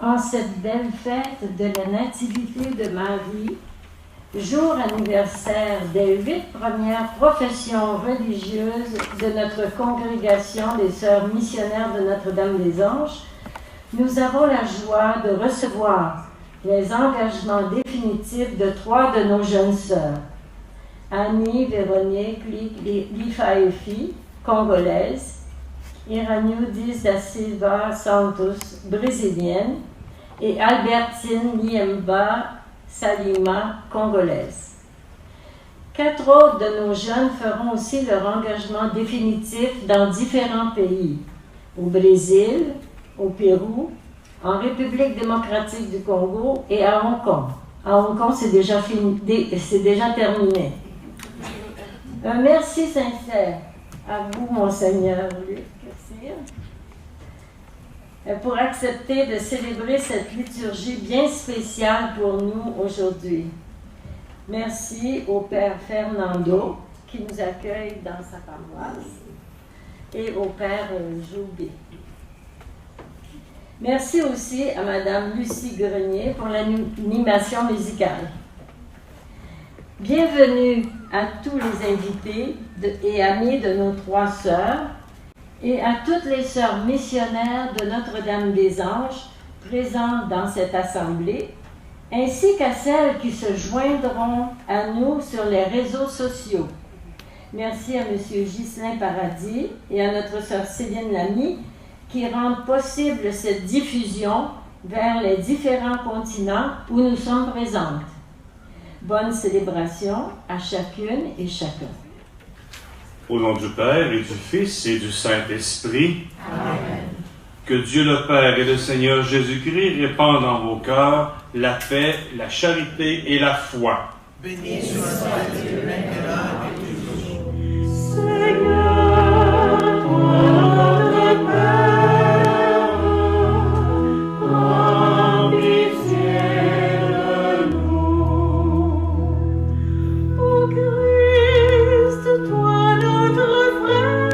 en cette belle fête de la Nativité de Marie, jour anniversaire des 8 premières professions religieuses de notre congrégation des Sœurs missionnaires de Notre-Dame-des-Anges, nous avons la joie de recevoir les engagements définitifs de 3 de nos jeunes sœurs. Annie Véronique Lifaefi, congolaise, Iraniudis da Silva Santos, brésilienne, et Albertine Niemba Salima, congolaise. 4 autres de nos jeunes feront aussi leur engagement définitif dans différents pays, au Brésil, au Pérou, en République démocratique du Congo et à Hong Kong. À Hong Kong, c'est déjà terminé. Un merci sincère à vous, Monseigneur Luc, pour accepter de célébrer cette liturgie bien spéciale pour nous aujourd'hui. Merci au Père Fernando qui nous accueille dans sa paroisse et au Père Joubé. Merci aussi à Madame Lucie Grenier pour l'animation musicale. Bienvenue à tous les invités et amis de nos 3 sœurs et à toutes les sœurs missionnaires de Notre-Dame-des-Anges présentes dans cette assemblée, ainsi qu'à celles qui se joindront à nous sur les réseaux sociaux. Merci à M. Ghislain Paradis et à notre sœur Céline Lamy qui rendent possible cette diffusion vers les différents continents où nous sommes présentes. Bonne célébration à chacune et chacun. Au nom du Père et du Fils et du Saint-Esprit. Amen. Que Dieu le Père et le Seigneur Jésus-Christ répandent dans vos cœurs la paix, la charité et la foi. Béni soit Dieu maintenant et toujours. Seigneur, notre Père, en pitié de nous. Ô Christ, toi notre frère,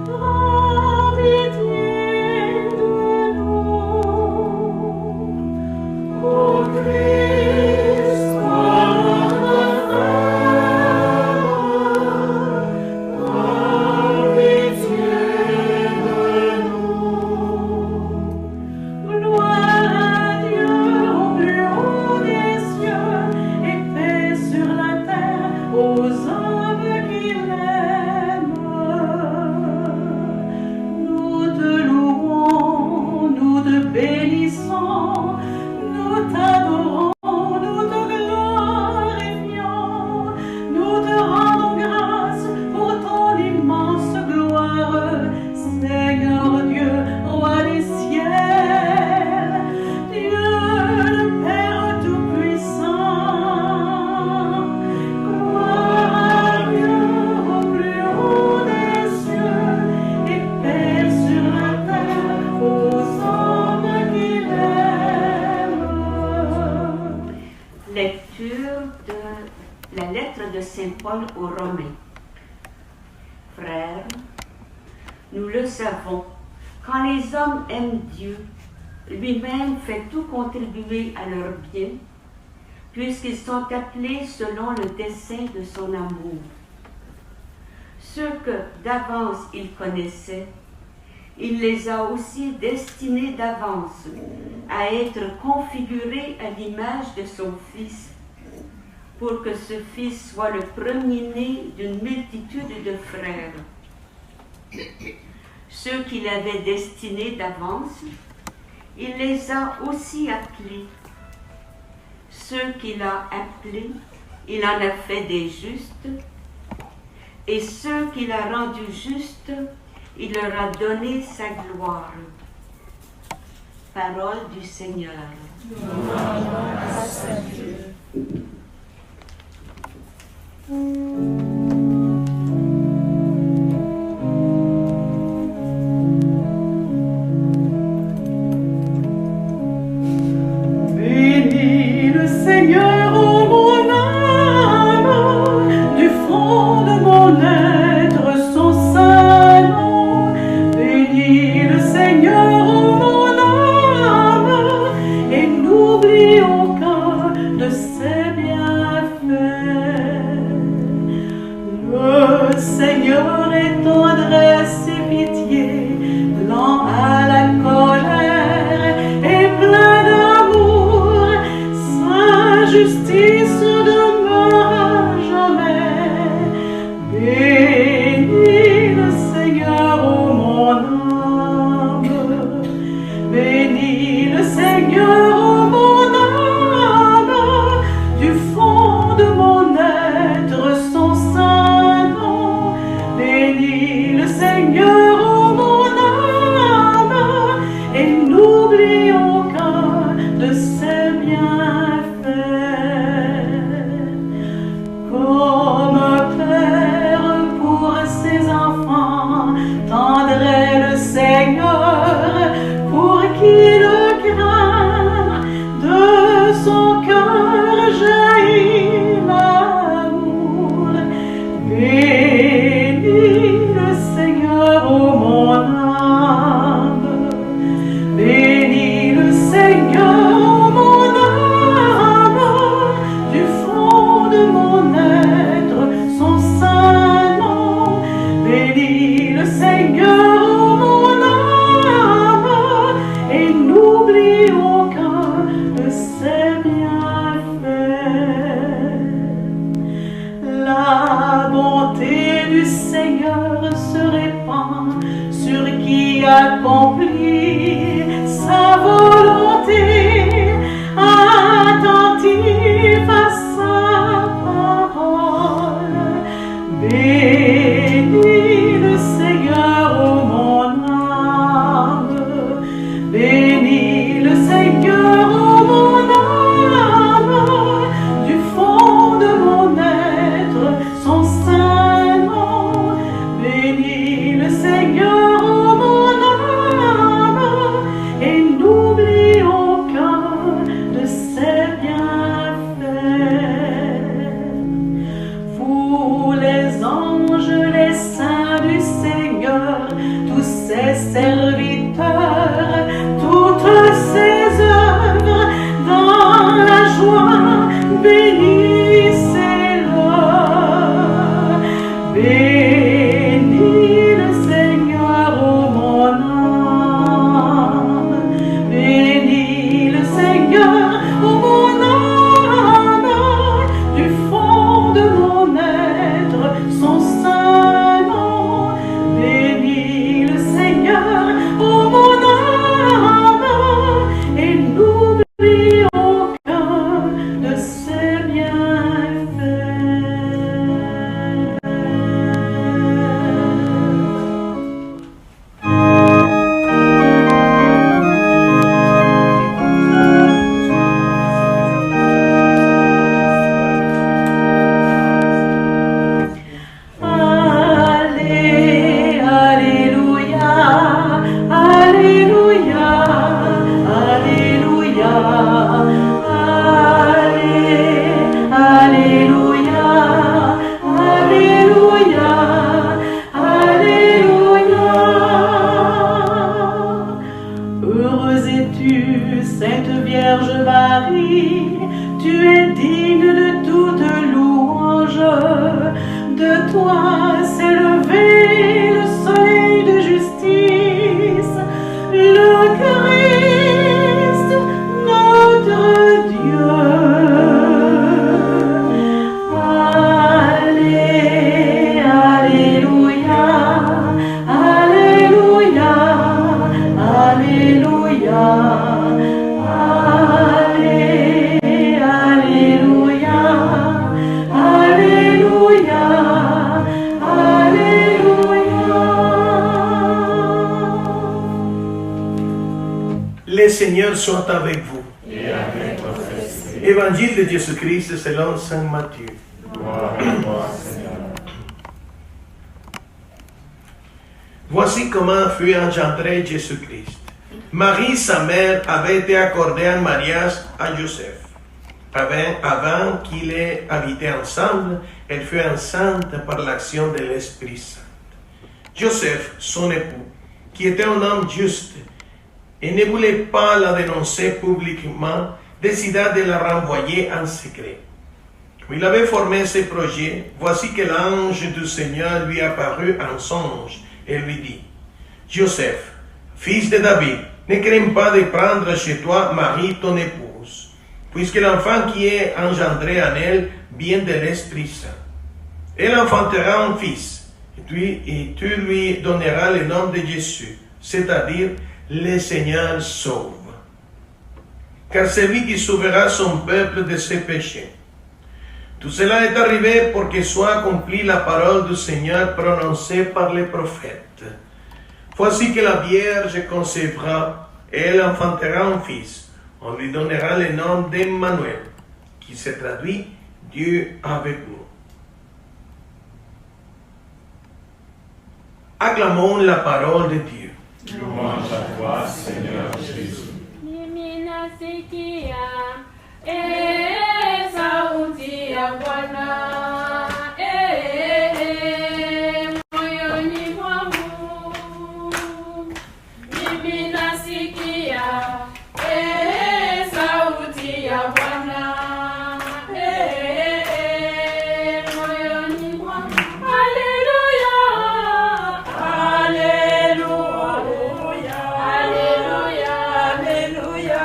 prends pitié de nous. Ô Christ, toi notre frère, prends pitié de nous. Gloire à Dieu au plus haut des cieux et paix sur la terre aux hommes qui l'aiment. Nous te louons, nous te bénissons, nous t'adorons, nous te glorifions, nous te rendons grâce pour ton immense gloire, Seigneur Dieu, roi des ciels, Dieu le Père Tout-Puissant. Gloire à Dieu au plus haut des cieux et paix sur la terre aux hommes qui l'aiment. Lecture de la lettre de Saint Paul aux Romains. Frères, nous le savons, quand les hommes aiment Dieu, lui-même fait tout contribuer à leur bien, puisqu'ils sont appelés selon le dessein de son amour. Ceux que d'avance il connaissait, il les a aussi destinés d'avance à être configurés à l'image de son Fils, pour que ce Fils soit le premier-né d'une multitude de frères. Ceux qu'il avait destinés d'avance, il les a aussi appelés. Ceux qu'il a appelés, il en a fait des justes, et ceux qu'il a rendus justes, il leur a donné sa gloire. Parole du Seigneur. Grâce à Dieu. Bénis le Seigneur, ô mon âme, du fond de mon être son saint nom. Bénis le Seigneur, ô mon la colère est plein d'amour, sa justice demeure à jamais. Bénis le Seigneur, ô mon âme, bénis le Seigneur, ô mon âme, du fond de mon être son saint nom. Bénis le Seigneur, ô mon âme, et n'oublie aucun de ses bienfaits. Comme un père pour ses enfants tendrait le Seigneur, pour qui le craint, de son cœur jaillit l'amour. Bénis le Seigneur, ô mon âme, bénis le Seigneur, ô mon âme, du fond de mon être son saint nom. Bénis le Seigneur, ô mon âme, et n'oublie aucun de ses bienfaits. La bonté du Seigneur se répand sur qui accomplit sa volonté, attentif à sa parole. Bénis le Seigneur, ô mon âme, bénis le Seigneur, ô mon âme, du fond de mon être son saint nom. Bénis le Seigneur, ô mon âme, et n'oublie aucun de ses bienfaits. Vous les anges, les saints du Seigneur, tous ses serviteurs, toutes ses œuvres, dans la joie, bénissez-le. Bénis le Seigneur, ô mon âme, bénis le Seigneur, ô mon âme, du fond de mon être son saint nom. Bénis le Seigneur, ô mon âme, et n'oublie aucun de ses bienfaits. Allez, alléluia, alléluia, alléluia, allez, alléluia, alléluia, alléluia. Heureuse es-tu, Sainte Vierge Marie, tu es digne de toute louange. De toi s'est levé le soleil de justice, le Christ, notre Dieu. Allez, alléluia, alléluia, alléluia, allez, alléluia, alléluia, alléluia. Le Seigneur soit avec vous. Évangile de Jésus-Christ selon Saint Matthieu. Voici comment fut engendré Jésus-Christ. Marie, sa mère, avait été accordée en mariage à Joseph. Avant qu'ils aient habité ensemble, elle fut enceinte par l'action de l'Esprit Saint. Joseph, son époux, qui était un homme juste et ne voulait pas la dénoncer publiquement, décida de la renvoyer en secret. Comme il avait formé ses projets, voici que l'ange du Seigneur lui apparut en songe et lui dit: Joseph, fils de David, ne crains pas de prendre chez toi Marie, ton épouse, puisque l'enfant qui est engendré en elle vient de l'Esprit Saint. Elle enfantera un fils, et tu lui donneras le nom de Jésus, c'est-à-dire le Seigneur sauve. Car c'est lui qui sauvera son peuple de ses péchés. Tout cela est arrivé pour que soit accomplie la parole du Seigneur prononcée par les prophètes. Voici que la Vierge concevra, et elle enfantera un fils. On lui donnera le nom d'Emmanuel, qui se traduit Dieu avec nous. Acclamons la parole de Dieu. Louange à toi, Seigneur Jésus. Mimina sikia, sauti ya Bwana, moyoni mwangu. Mimi nasikia, sauti ya Bwana, moyoni mwangu. Haleluya, haleluya, haleluya, haleluya,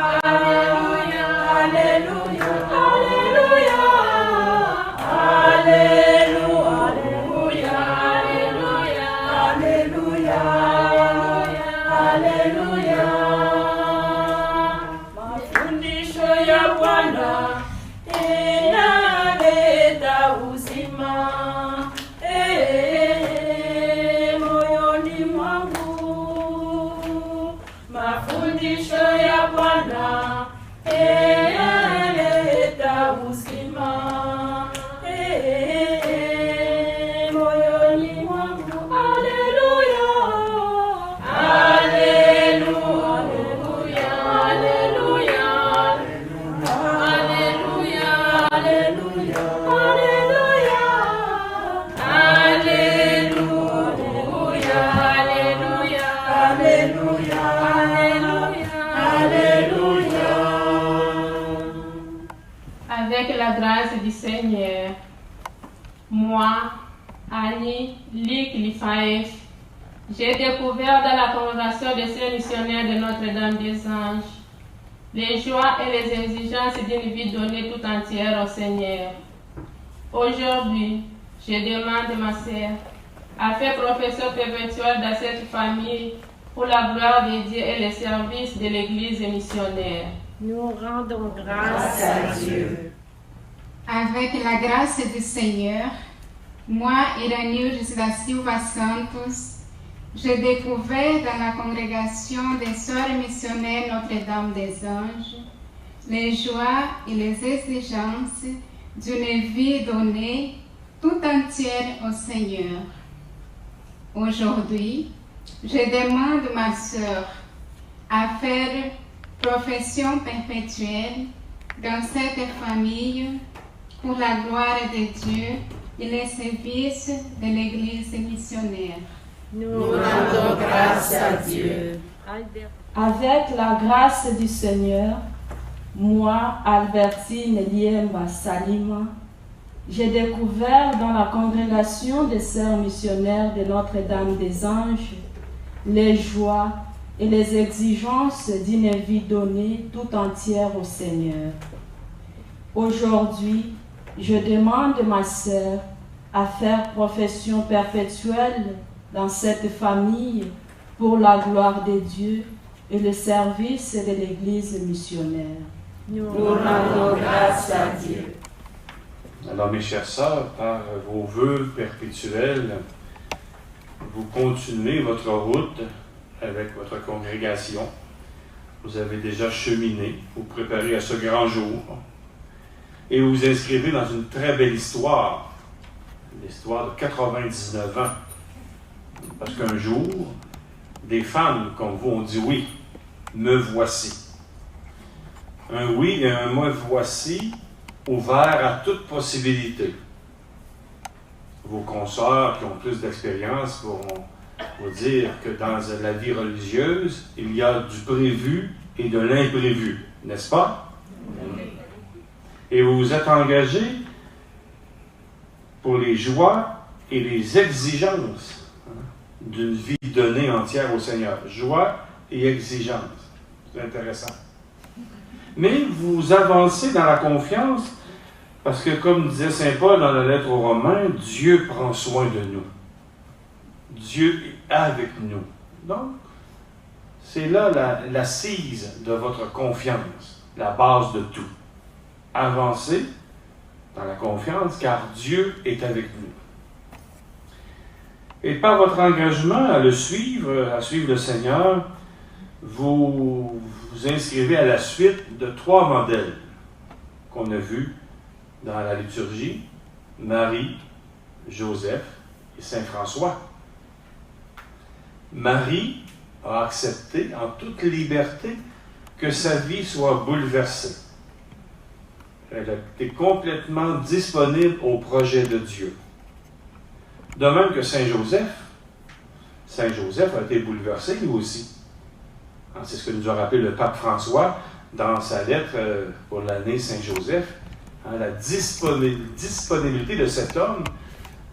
haleluya, haleluya, haleluya, haleluya, haleluya. Mafundisho ya Bwana inaleta uzima moyoni mwangu. Mafundisho ya Bwana inaleta uzima moyoni mwangu. Haleluya, haleluya, haleluya, haleluya, haleluya, haleluya, haleluya. Avec la grâce du Seigneur, moi, Annie Lick Lifaef, j'ai découvert dans la congrégation des sœurs missionnaires de Notre-Dame des Anges les joies et les exigences d'une vie donnée tout entière au Seigneur. Aujourd'hui, je demande ma sœur à faire professeur perpétuel dans cette famille pour la gloire de Dieu et le service de l'Église missionnaire. Nous rendons grâce à Dieu. Avec la grâce du Seigneur, moi, Iranilde da Silva Santos, j'ai découvert dans la congrégation des Sœurs missionnaires Notre-Dame des Anges les joies et les exigences d'une vie donnée tout entière au Seigneur. Aujourd'hui, je demande ma sœur à faire profession perpétuelle dans cette famille pour la gloire de Dieu et le service de l'Église missionnaire. Nous rendons grâce à Dieu. Avec la grâce du Seigneur, moi, Albertine Liemba Salima, j'ai découvert dans la congrégation des sœurs missionnaires de Notre-Dame des Anges les joies et les exigences d'une vie donnée tout entière au Seigneur. Aujourd'hui, je demande ma sœur à faire profession perpétuelle dans cette famille pour la gloire de Dieu et le service de l'Église missionnaire. Nous rendons grâce à Dieu. Alors, mes chères sœurs, par vos vœux perpétuels, vous continuez votre route avec votre congrégation. Vous avez déjà cheminé, vous préparez à ce grand jour et vous vous inscrivez dans une très belle histoire, l'histoire de 99 ans. Parce qu'un jour, des femmes comme vous ont dit oui, me voici. Un oui et un me voici ouvert à toute possibilité. Vos consoeurs qui ont plus d'expérience pourront vous dire que dans la vie religieuse, il y a du prévu et de l'imprévu, n'est-ce pas? Oui. Et vous vous êtes engagés pour les joies et les exigences d'une vie donnée entière au Seigneur. Joie et exigeante. C'est intéressant. Mais vous avancez dans la confiance parce que, comme disait Saint Paul dans la lettre aux Romains, Dieu prend soin de nous. Dieu est avec nous. Donc, c'est là l'assise de votre confiance, la base de tout. Avancez dans la confiance car Dieu est avec nous. Et par votre engagement à le suivre, à suivre le Seigneur, vous vous inscrivez à la suite de 3 modèles qu'on a vus dans la liturgie, Marie, Joseph et Saint François. Marie a accepté en toute liberté que sa vie soit bouleversée. Elle a été complètement disponible au projet de Dieu. De même que Saint Joseph a été bouleversé lui aussi. C'est ce que nous a rappelé le pape François dans sa lettre pour l'année Saint-Joseph. La disponibilité de cet homme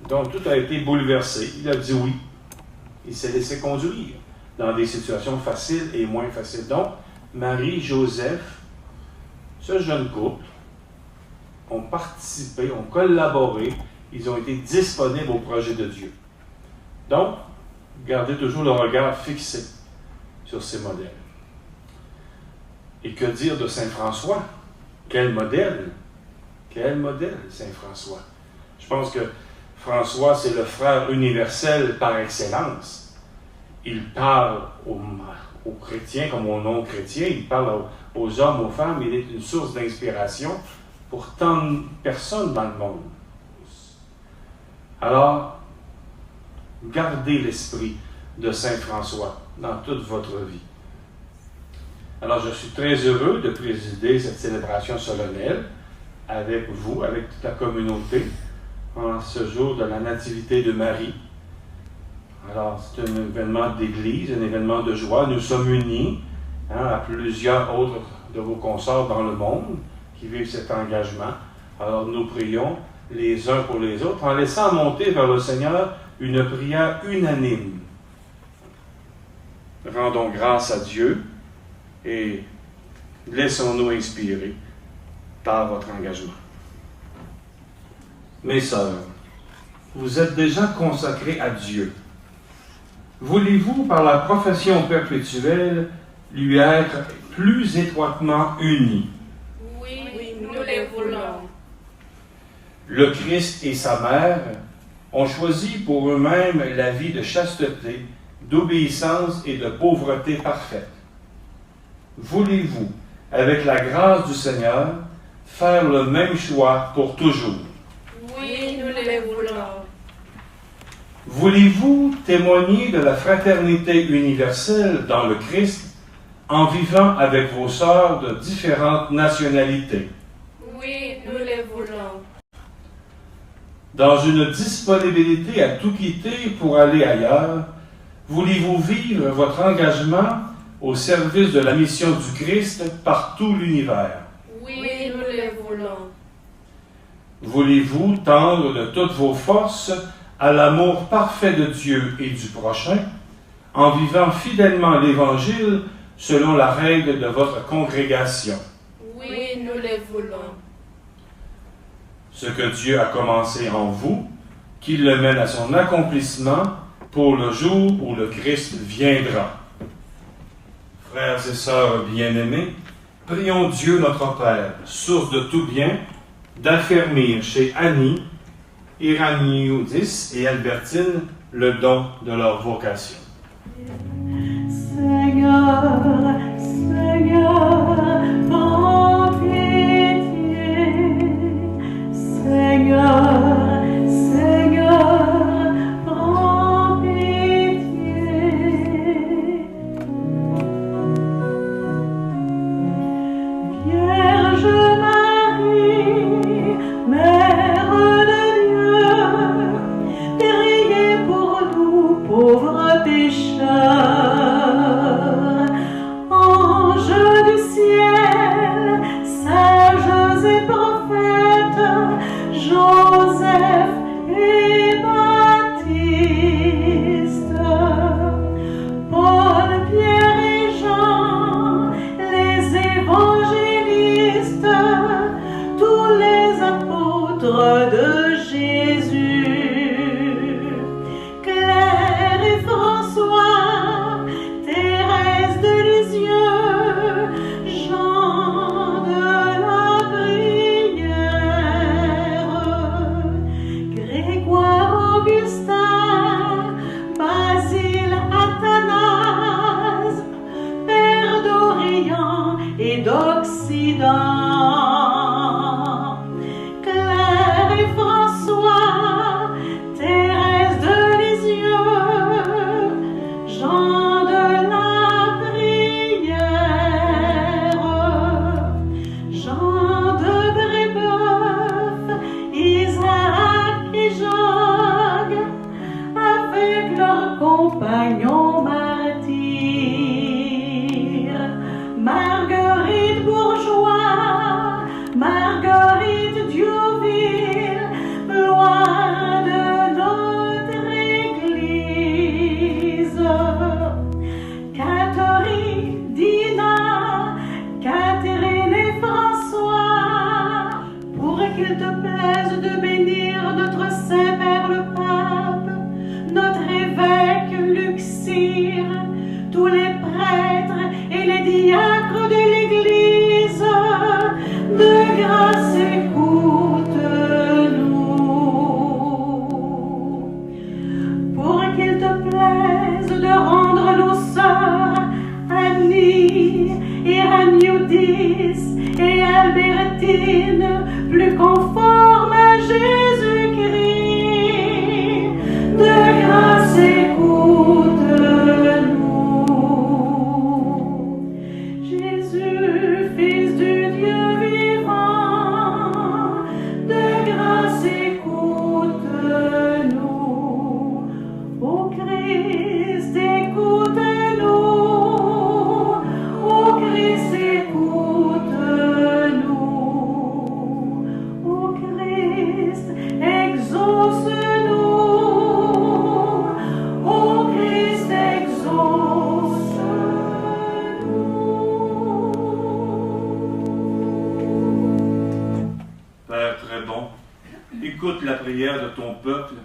dont tout a été bouleversé. Il a dit oui. Il s'est laissé conduire dans des situations faciles et moins faciles. Donc, Marie, Joseph, ce jeune couple, ont participé, ont collaboré, ils ont été disponibles au projet de Dieu. Donc, gardez toujours le regard fixé sur ces modèles. Et que dire de Saint François? Quel modèle? Quel modèle, Saint François? Je pense que François, c'est le frère universel par excellence. Il parle aux chrétiens comme aux non-chrétiens, il parle aux hommes, aux femmes, il est une source d'inspiration pour tant de personnes dans le monde. Alors, gardez l'esprit de Saint François dans toute votre vie. Alors, je suis très heureux de présider cette célébration solennelle avec vous, avec toute la communauté, en ce jour de la Nativité de Marie. Alors, c'est un événement d'église, un événement de joie. Nous sommes unis à plusieurs autres de vos consorts dans le monde qui vivent cet engagement. Alors, nous prions les uns pour les autres en laissant monter vers le Seigneur une prière unanime. Rendons grâce à Dieu et laissons-nous inspirer par votre engagement. Mes sœurs, vous êtes déjà consacrés à Dieu. Voulez-vous, par la profession perpétuelle, lui être plus étroitement unis? Oui, nous les voulons. Le Christ et sa mère ont choisi pour eux-mêmes la vie de chasteté, d'obéissance et de pauvreté parfaite. Voulez-vous, avec la grâce du Seigneur, faire le même choix pour toujours? Oui, nous les voulons. Voulez-vous témoigner de la fraternité universelle dans le Christ en vivant avec vos sœurs de différentes nationalités? Oui, nous les voulons. Dans une disponibilité à tout quitter pour aller ailleurs, voulez-vous vivre votre engagement au service de la mission du Christ par tout l'univers? Oui, nous les voulons. Voulez-vous tendre de toutes vos forces à l'amour parfait de Dieu et du prochain, en vivant fidèlement l'Évangile selon la règle de votre congrégation? Oui, nous les voulons. Ce que Dieu a commencé en vous, qu'il le mène à son accomplissement pour le jour où le Christ viendra. Frères et sœurs bien-aimés, prions Dieu notre Père, source de tout bien, d'affermir chez Annie, Iraniudis et Albertine le don de leur vocation. Seigneur, Seigneur, prends pitié. Seigneur, Seigneur, prends pitié. Vierge Marie, Mère de Dieu, priez pour nous pauvres pécheurs, Trident. Claire et François, Thérèse de Lisieux, Jean de la Prière, Jean de Brébeuf, Isaac et Jacques, avec leurs compagnons martyrs, Marguerite Bourgeois, Marguerite Diouville, gloire de notre Église. Catherine, Dina, Catherine et François, pour qu'il te plaise de bénir notre Saint-Père le Pape, notre évêque Luxire, tous les prêtres et les diacres de l'Église, de grâce écoute-nous. Pour qu'il te plaise de rendre nos sœurs Annie et Agnoudis et Albertine plus conformes à Jésus-Christ, de grâce écoute-nous. Jésus, Fils du Dieu vivant, de grâce écoute-nous. Ô Christ, écoute-nous. Ô Christ, écoute-nous. Ô Christ, exauce-nous. Ô Christ, exauce-nous. Père très bon, écoute la prière de ton peuple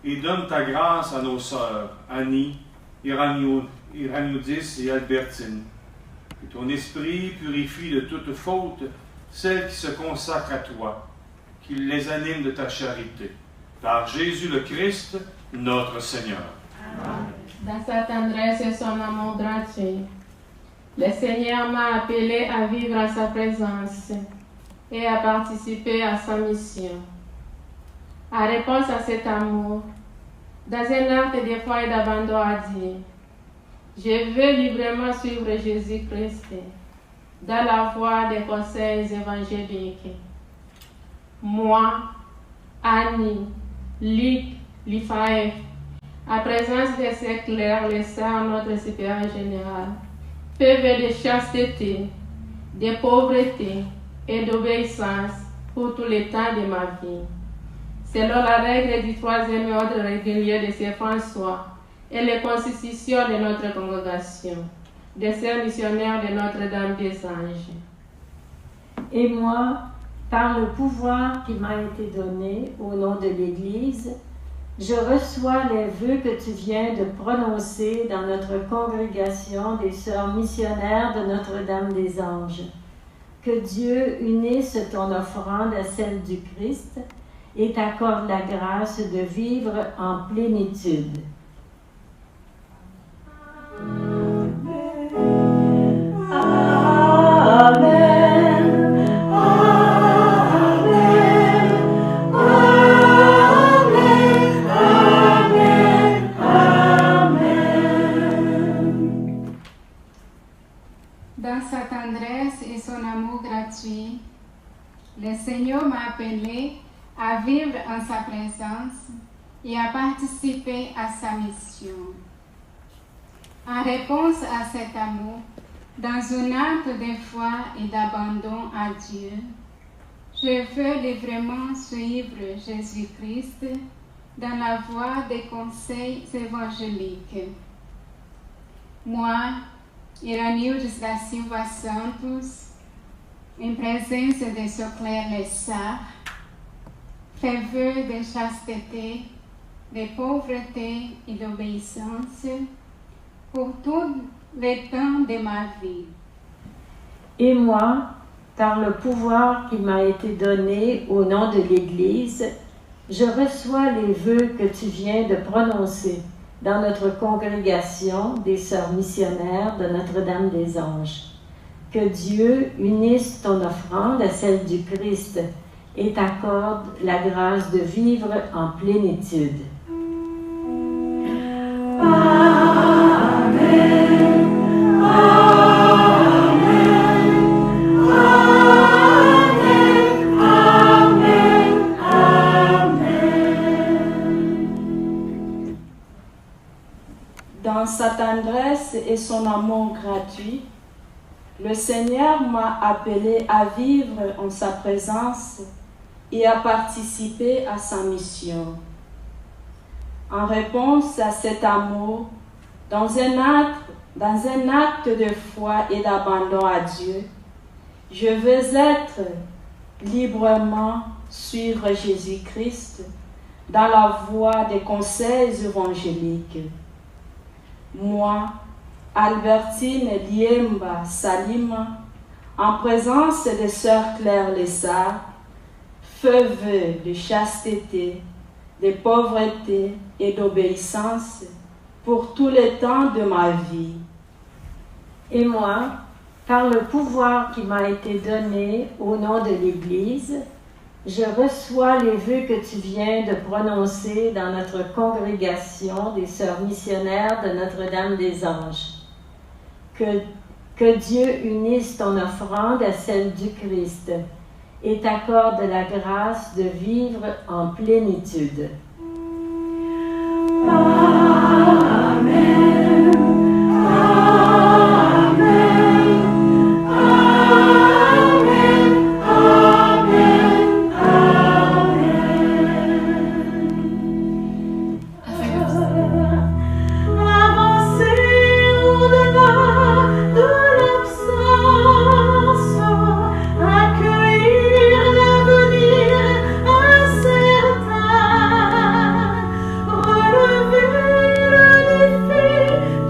et donne ta grâce à nos sœurs, Annie, Iraniodis et Albertine. Que ton esprit purifie de toute faute celles qui se consacrent à toi, qu'il les anime de ta charité. Par Jésus le Christ, notre Seigneur. Dans sa tendresse et son amour gratuit, le Seigneur m'a appelé à vivre à sa présence et à participer à sa mission. En réponse à cet amour, dans un acte d'effort et d'abandon à dire, je veux librement suivre Jésus-Christ dans la voie des conseils évangéliques. Moi, Annie, Lic, Lifaef, à présence de ces clercs, les sœurs, notre supérieur général, peuvent de chasteté, de pauvreté et d'obéissance pour tout le temps de ma vie. Selon la règle du 3e ordre régulier de Saint François et les constitutions de notre congrégation, des sœurs missionnaires de Notre-Dame des Anges. Et moi, par le pouvoir qui m'a été donné au nom de l'Église, je reçois les vœux que tu viens de prononcer dans notre congrégation des sœurs missionnaires de Notre-Dame des Anges. Que Dieu unisse ton offrande à celle du Christ et t'accorde la grâce de vivre en plénitude. Amen. Amen. Amen. Amen. Dans sa tendresse et son amour gratuit, le Seigneur m'a appelé à vivre en sa présence et à participer à sa mission. En réponse à cet amour, dans un acte de foi et d'abandon à Dieu, je veux librement suivre Jésus-Christ dans la voie des conseils évangéliques. Moi, Iranildes da Silva Santos, em presença de seu clerc Lessard, fais vœu de chasteté, de pauvreté et d'obéissance pour tout le temps de ma vie. Et moi, par le pouvoir qui m'a été donné au nom de l'Église, je reçois les vœux que tu viens de prononcer dans notre congrégation des sœurs missionnaires de Notre-Dame des Anges. Que Dieu unisse ton offrande à celle du Christ et t'accorde la grâce de vivre en plénitude. Amen. Amen. Amen. Amen. Dans sa tendresse et son amour gratuit, le Seigneur m'a appelé à vivre en sa présence et à participer à sa mission. En réponse à cet amour, dans un acte de foi et d'abandon à Dieu, je veux être librement suivre Jésus-Christ dans la voie des conseils évangéliques. Moi, Albertine Liemba Salima, en présence de Sœur Claire Lessard, feu de chasteté, de pauvreté et d'obéissance pour tous les temps de ma vie. Et moi, par le pouvoir qui m'a été donné au nom de l'Église, je reçois les vœux que tu viens de prononcer dans notre congrégation des Sœurs missionnaires de Notre-Dame des Anges. Que Dieu unisse ton offrande à celle du Christ et t'accorde la grâce de vivre en plénitude. Amen. Amen. Amen. Amen. Amen. Avancer au-delà de l'absence, accueillir l'avenir incertain, relever le défi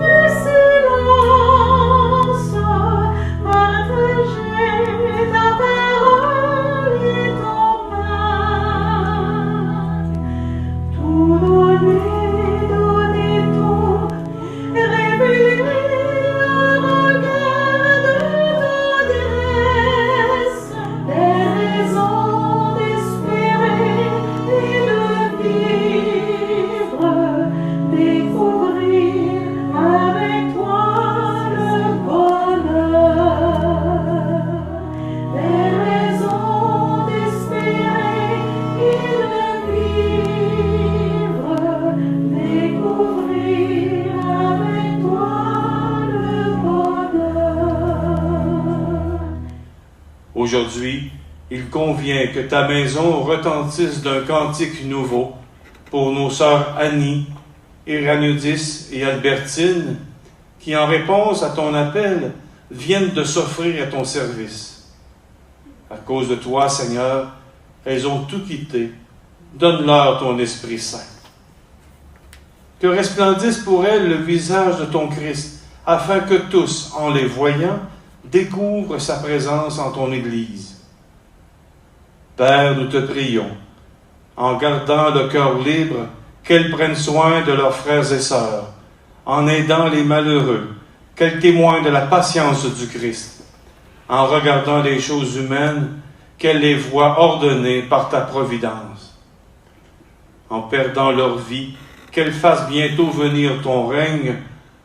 du silence, partager ta parole et ton pain, tout donner tout, révéler un regard de tendresse, des raisons d'espérer et de vivre, découvrir avec toi le bonheur, des raisons d'espérer et de vivre, découvrir avec toi le bonheur. Aujourd'hui, il convient que ta maison retentisse d'un cantique nouveau pour nos sœurs Annie, Iraniudis et Albertine, qui, en réponse à ton appel, viennent de s'offrir à ton service. À cause de toi, Seigneur, elles ont tout quitté. Donne-leur ton Esprit Saint. Que resplendisse pour elles le visage de ton Christ, afin que tous, en les voyant, découvrent sa présence en ton Église. Père, nous te prions, en gardant le cœur libre, qu'elles prennent soin de leurs frères et sœurs, en aidant les malheureux, qu'elles témoignent de la patience du Christ, en regardant les choses humaines, qu'elles les voient ordonnées par ta providence. En perdant leur vie, qu'elles fassent bientôt venir ton règne,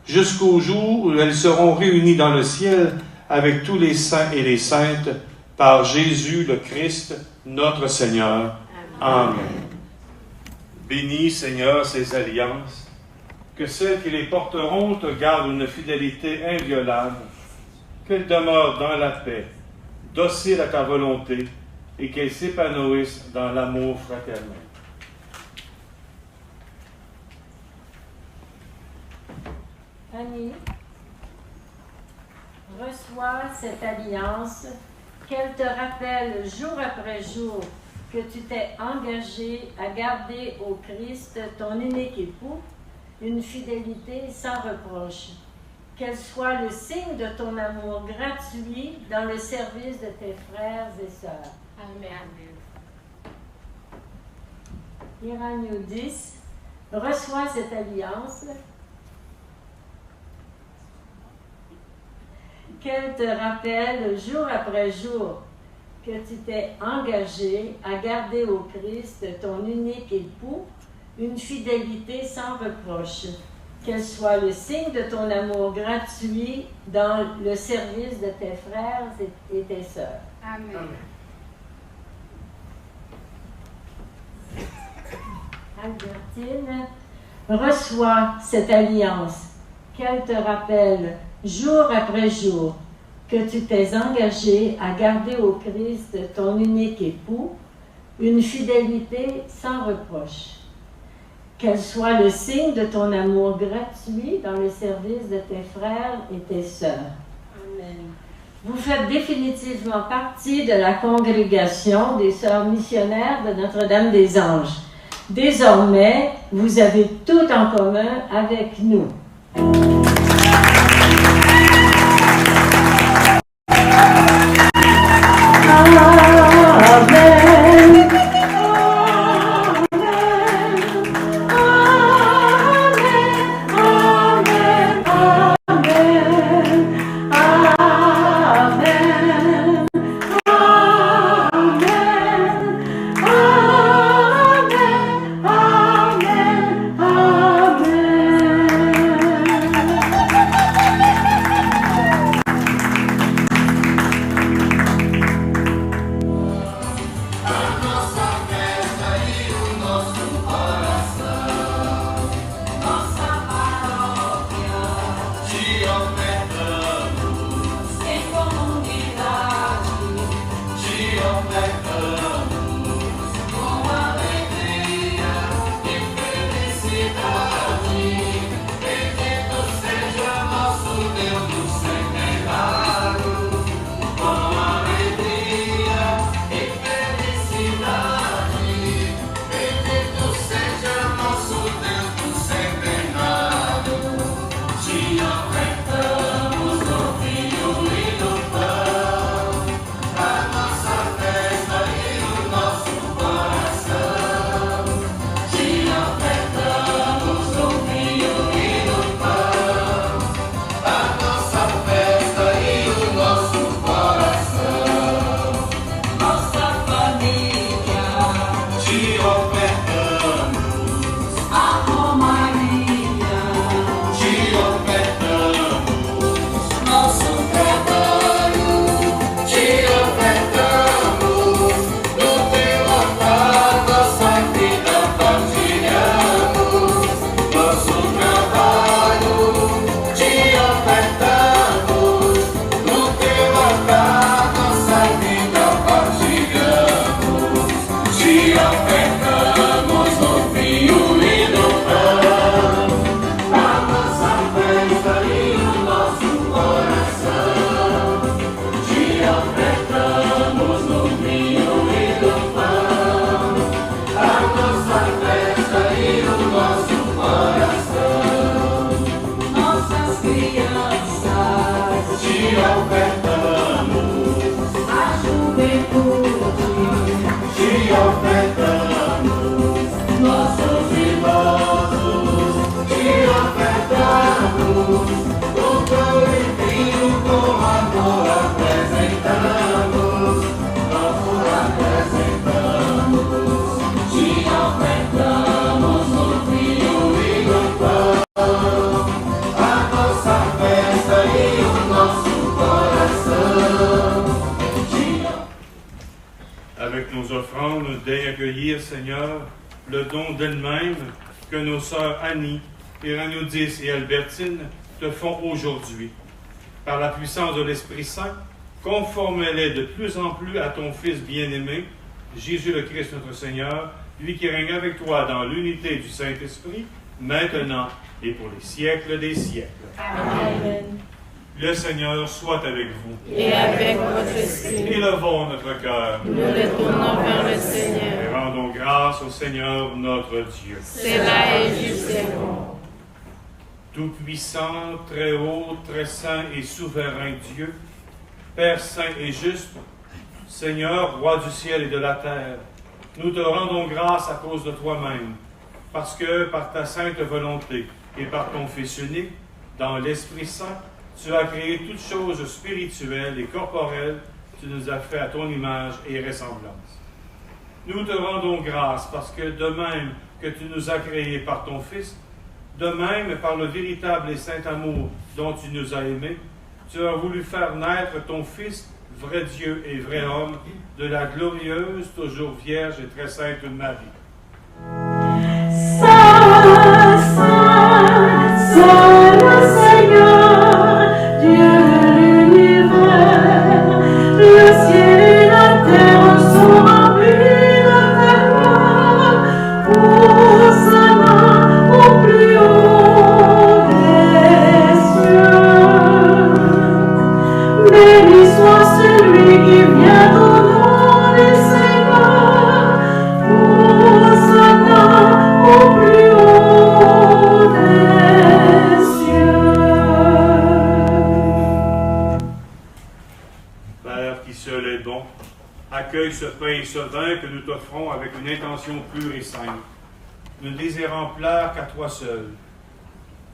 jusqu'au jour où elles seront réunies dans le ciel avec tous les saints et les saintes, par Jésus le Christ, notre Seigneur. Amen. Bénis, Seigneur, ces alliances, que celles qui les porteront te gardent une fidélité inviolable, qu'elles demeurent dans la paix, dociles à ta volonté, et qu'elles s'épanouissent dans l'amour fraternel. Annie, reçois cette alliance, qu'elle te rappelle jour après jour que tu t'es engagé à garder au Christ ton unique époux, une fidélité sans reproche. Qu'elle soit le signe de ton amour gratuit dans le service de tes frères et sœurs. Amen. Iraniudis, reçois cette alliance, qu'elle te rappelle jour après jour que tu t'es engagé à garder au Christ, ton unique époux, une fidélité sans reproche, qu'elle soit le signe de ton amour gratuit dans le service de tes frères et tes sœurs. Amen. Albertine, reçois cette alliance, qu'elle te rappelle jour après jour que tu t'es engagé à garder au Christ, ton unique époux, une fidélité sans reproche. Qu'elle soit le signe de ton amour gratuit dans le service de tes frères et tes sœurs. Amen. Vous faites définitivement partie de la congrégation des sœurs missionnaires de Notre-Dame des Anges. Désormais, vous avez tout en commun avec nous. Avec nos offrandes, daigne accueillir, Seigneur, le don d'elle-même que nos sœurs Annie, Iranoudis et Albertine te font aujourd'hui. Par la puissance de l'Esprit Saint, conforme-les de plus en plus à ton Fils bien-aimé, Jésus le Christ notre Seigneur, lui qui règne avec toi dans l'unité du Saint-Esprit, maintenant et pour les siècles des siècles. Amen. Le Seigneur soit avec vous. Et avec votre esprit. Élevons notre cœur. Nous le tournons vers le Seigneur. Et rendons grâce au Seigneur notre Dieu. C'est là et juste et bon. Tout-puissant, très haut, très saint et souverain Dieu, Père saint et juste, Seigneur, roi du ciel et de la terre, nous te rendons grâce à cause de toi-même, parce que par ta sainte volonté et par ton Fils unique, dans l'Esprit Saint, Tu as créé toutes choses spirituelles et corporelles. Tu nous as fait à ton image et ressemblance. Nous te rendons grâce parce que de même que tu nous as créés par ton Fils, de même par le véritable et saint amour dont tu nous as aimés, tu as voulu faire naître ton Fils, vrai Dieu et vrai homme, de la glorieuse, toujours vierge et très sainte Marie. Saint, Saint, Saint le Seigneur, Dieu de l'univers, le ciel et la terre sont remplis de ta gloire. Hosanna au plus haut des cieux. Béni soit celui qui vient au nom du Seigneur. Hosanna au plus haut des cieux. Père qui seul est bon, accueille ce pain et ce vin que nous t'offrons avec une intention pure et sainte. Nous ne désirons plaire qu'à toi seul.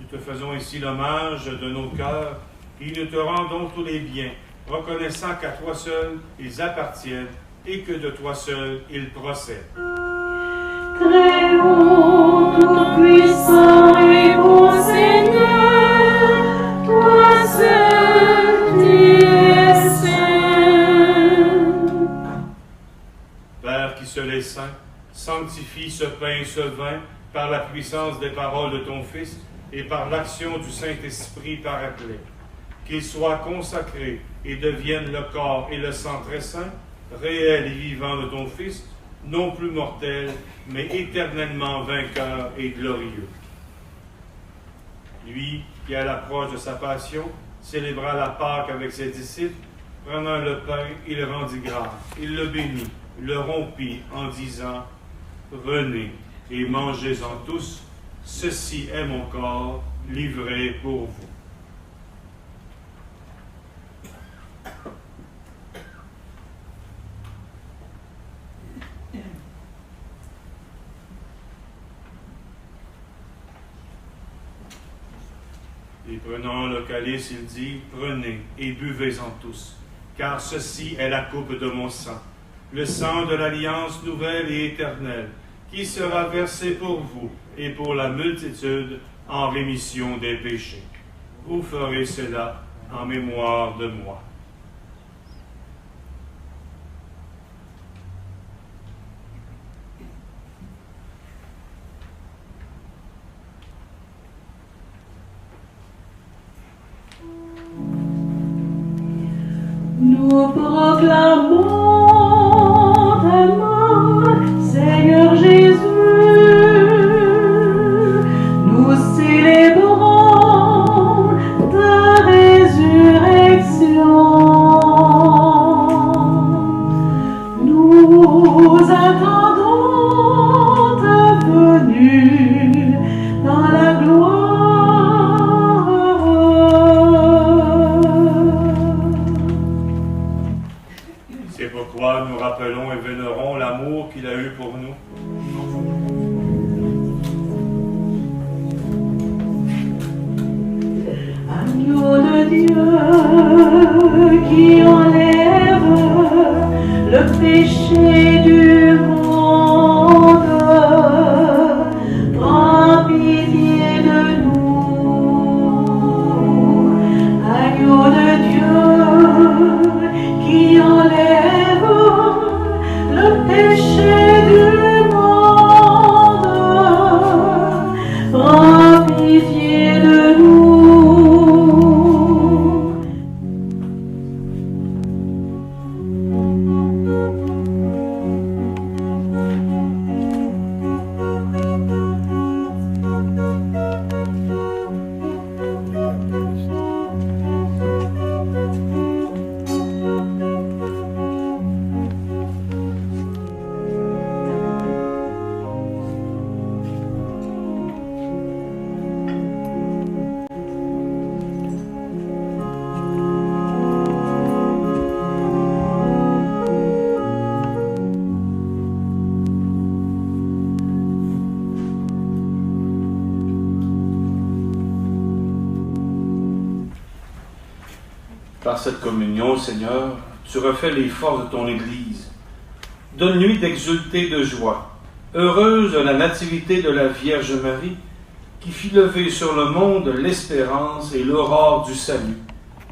Nous te faisons ici l'hommage de nos cœurs et nous te rendons tous les biens, reconnaissant qu'à toi seul ils appartiennent et que de toi seul ils procèdent. Très haut, tout-puissant et bon Seigneur, toi seul tu es saint. Père qui seul est saint, sanctifie ce pain et ce vin par la puissance des paroles de ton Fils et par l'action du Saint-Esprit paraclet. Qu'ils soient consacrés et deviennent le corps et le sang très saint, réel et vivant de ton Fils, non plus mortel, mais éternellement vainqueur et glorieux. Lui, qui à l'approche de sa passion, célébra la Pâque avec ses disciples, prenant le pain, il rendit grâce, il le bénit, le rompit en disant « Venez et mangez-en tous, ceci est mon corps livré pour vous. » Et prenant le calice, il dit, « Prenez et buvez-en tous, car ceci est la coupe de mon sang, le sang de l'alliance nouvelle et éternelle, qui sera versé pour vous et pour la multitude en rémission des péchés. Vous ferez cela en mémoire de moi. » Nous proclamons ta mort, Seigneur Jésus. Nous célébrons ta résurrection. Nous attendons ta venue dans la gloire. C'est pourquoi nous rappelons et vénérons l'amour qu'il a eu pour nous. Agneau de Dieu qui enlève le péché du monde, prends pitié de nous. Agneau de Dieu qui enlève le péché du monde, prends pitié de nous. par cette communion, Seigneur, tu refais les forces de ton Église. Donne-lui d'exulter de joie, heureuse de la nativité de la Vierge Marie, qui fit lever sur le monde l'espérance et l'aurore du salut.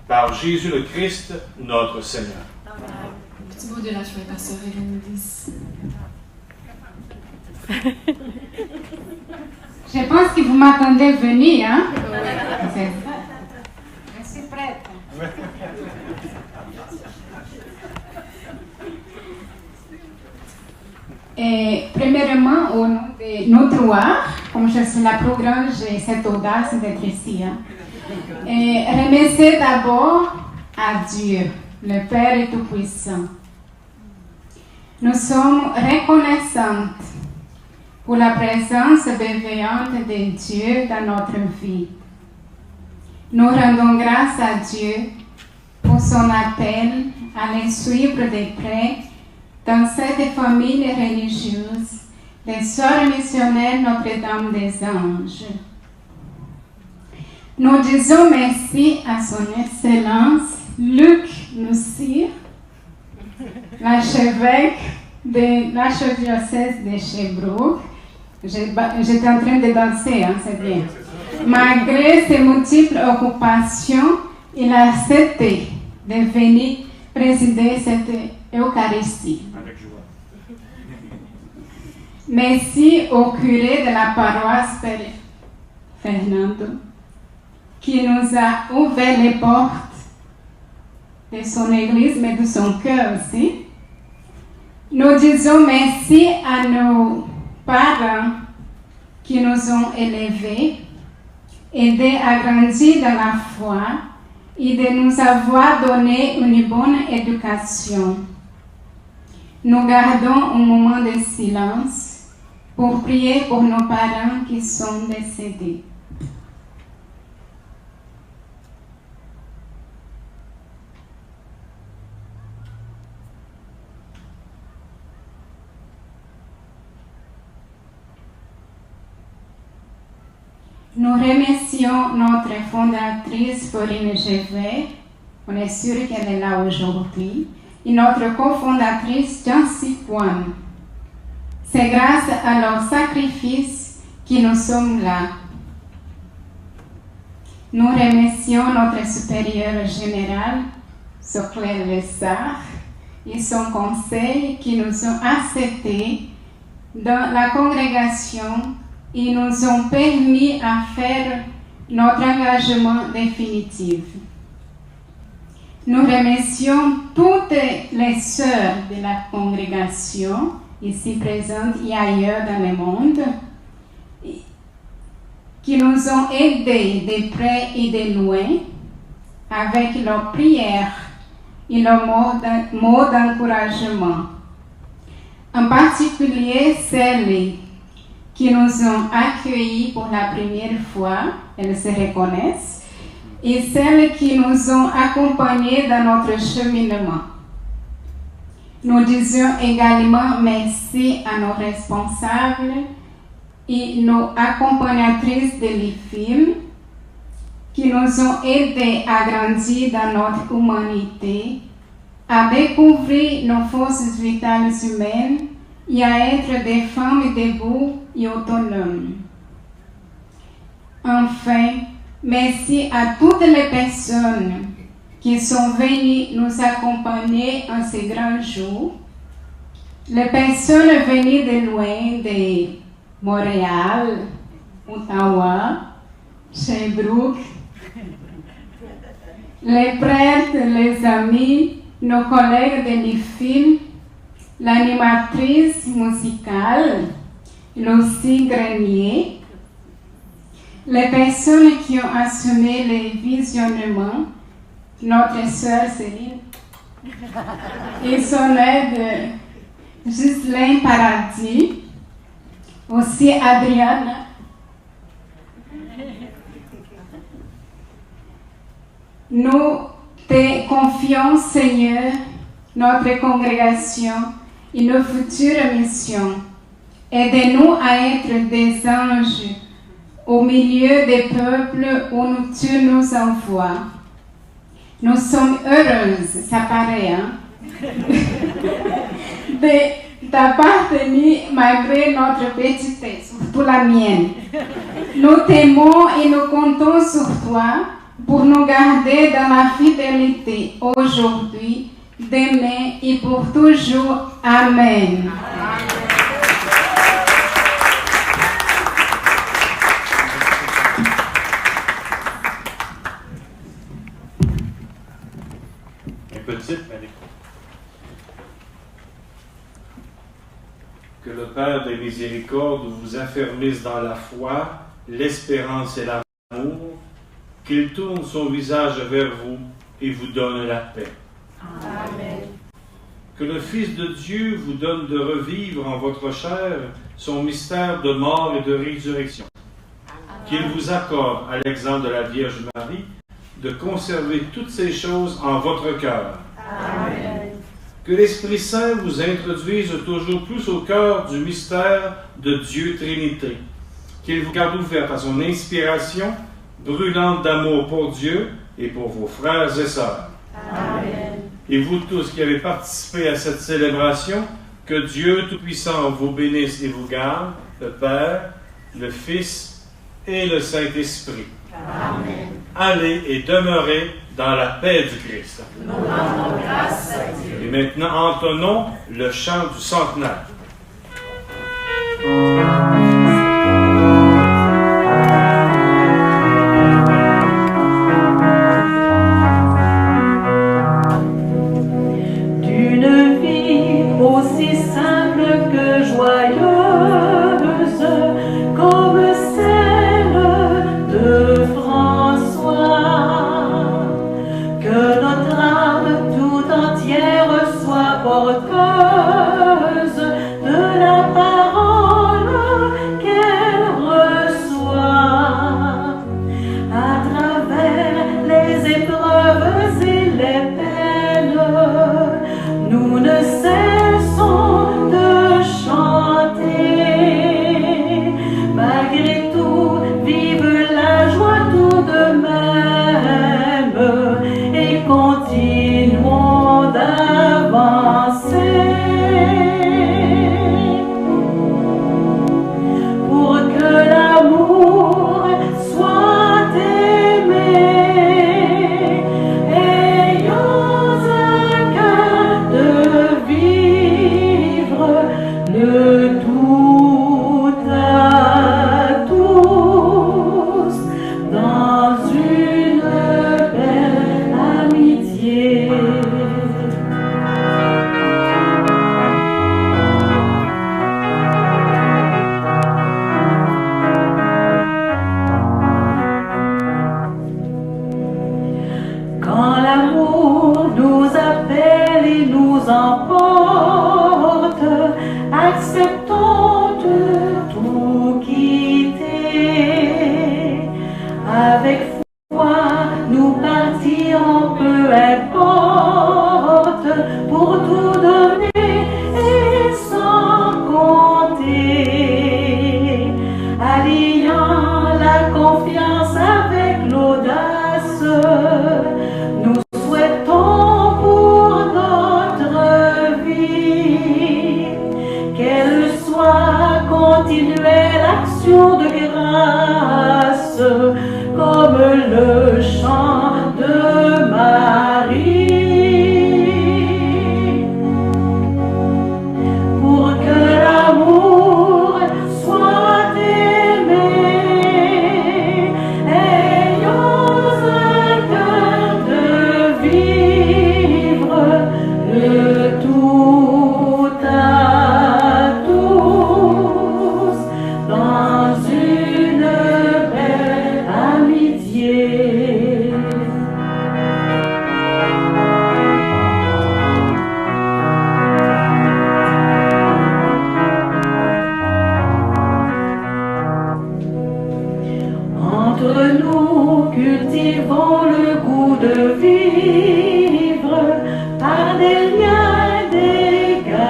Par Jésus le Christ, notre Seigneur. Petit mot de la joie, pasteur Hélène. Je pense que vous m'attendez venir, hein? Oui. C'est ça. Je suis prête. Et premièrement, au nom de nos trois, comme je suis la plus grande, j'ai cette audace d'être ici. Hein? Et remercier d'abord à Dieu, le Père Tout-Puissant. Nous sommes reconnaissantes pour la présence bienveillante de Dieu dans notre vie. Nous rendons grâce à Dieu pour son appel à les suivre de près dans cette famille religieuse des Sœurs missionnaires Notre-Dame des Anges. Nous disons merci à son Excellence Luc Nussir, l'archevêque de l'archidiocèse de Sherbrooke. J'étais en train de danser, hein, c'est bien. Malgré ses multiples occupations, il a accepté de venir présider cette Eucharistie. Avec joie. Merci au curé de la paroisse Père Fernando, qui nous a ouvert les portes de son église, mais de son cœur aussi. Nous disons merci à nos parents qui nous ont élevés, aidés à grandir dans la foi et de nous avoir donné une bonne éducation. Nous gardons un moment de silence pour prier pour nos parents qui sont décédés. Nous remercions notre fondatrice Pauline Gévais, on est sûr qu'elle est là aujourd'hui, et notre cofondatrice Jancy Kwan. C'est grâce à leur sacrifice que nous sommes là. Nous remercions notre supérieur général, Soclair Lessard, et son conseil qui nous ont acceptés dans la congrégation. Ils nous ont permis à faire notre engagement définitif. Nous remercions toutes les sœurs de la congrégation, ici présentes et ailleurs dans le monde, qui nous ont aidés de près et de loin avec leurs prières et leurs mots d'encouragement. En particulier celles qui nous ont accueillis pour la première fois, elles se reconnaissent, et celles qui nous ont accompagnés dans notre cheminement. Nous disons également merci à nos responsables et nos accompagnatrices de l'IFIM qui nous ont aidés à grandir dans notre humanité, à découvrir nos forces vitales humaines et à être des femmes debout et autonomes. Enfin, merci à toutes les personnes qui sont venues nous accompagner en ces grands jours. Les personnes venues de loin, de Montréal, Ottawa, Sherbrooke, les prêtres, les amis, nos collègues de l'IFIM, l'animatrice musicale, Lucie Grenier, les personnes qui ont assumé les visionnements, notre sœur Céline, et son aide Ghislaine Paradis, aussi Adriana. Nous te confions, Seigneur, notre congrégation et nos futures missions. Aide-nous à être des anges au milieu des peuples où tu nous envoies. Nous sommes heureuses, ça paraît, hein, d'appartenir malgré notre petitesse, surtout la mienne. Nous t'aimons et nous comptons sur toi pour nous garder dans la fidélité aujourd'hui, demain et pour toujours. Amen. Que le Père des miséricordes vous affermisse dans la foi, l'espérance et l'amour, qu'il tourne son visage vers vous et vous donne la paix. Amen. Que le Fils de Dieu vous donne de revivre en votre chair son mystère de mort et de résurrection. Qu'il vous accorde, à l'exemple de la Vierge Marie, de conserver toutes ces choses en votre cœur. Amen. Que l'Esprit Saint vous introduise toujours plus au cœur du mystère de Dieu Trinité. Qu'il vous garde ouverte à son inspiration, brûlante d'amour pour Dieu et pour vos frères et sœurs. Amen. Et vous tous qui avez participé à cette célébration, que Dieu Tout-Puissant vous bénisse et vous garde, le Père, le Fils et le Saint-Esprit. Amen. Allez et demeurez dans la paix du Christ. Nous rendons grâce à Dieu. Et maintenant, entonnons le chant du centenaire. D'une vie aussi simple que joyeuse, comme celle de François, que notre âme tout entière soit porteuse de la parole qu'elle reçoit. À travers les épreuves et les peines, nous ne cessons de chanter. Malgré tout, vive la joie tout de même et continuons d'avancer. Pour que l'amour soit aimé, ayons un cœur de vivre le tout à tous dans une belle amitié. Quand l'amour nous appelle et nous emporte, acceptons de tout quitter. Avec foi, nous partirons, peu importe, pour tout donner et sans compter. Alliant la confiance avec l'audace, nous souhaitons pour notre vie qu'elle soit continuelle action de grâce, comme le chant de Marie. Pour que l'amour soit aimé, ayons un cœur de vivre le tout à tous dans une belle amitié. Entre nous, cultivons le goût de vivre par des liens d'égalité,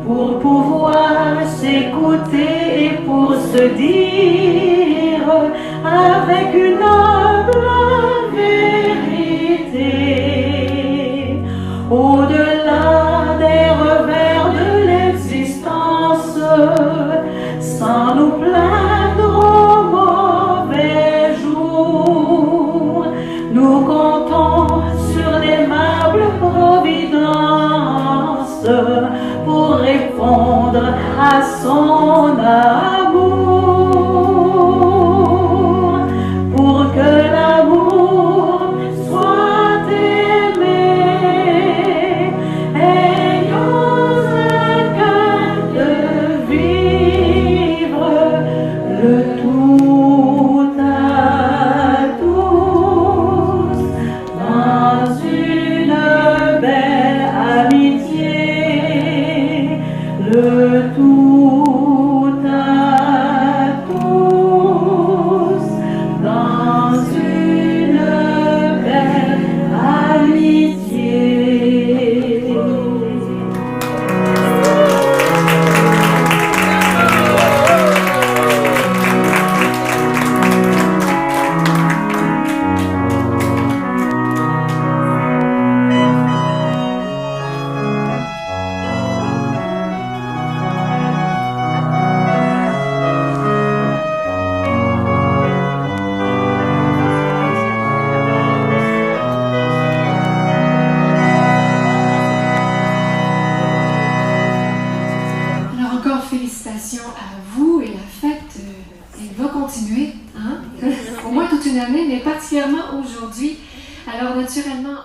pour pouvoir s'écouter et pour se dire avec une humble vous et la fête, elle va continuer, hein? Au moins toute une année, mais particulièrement aujourd'hui. Alors naturellement,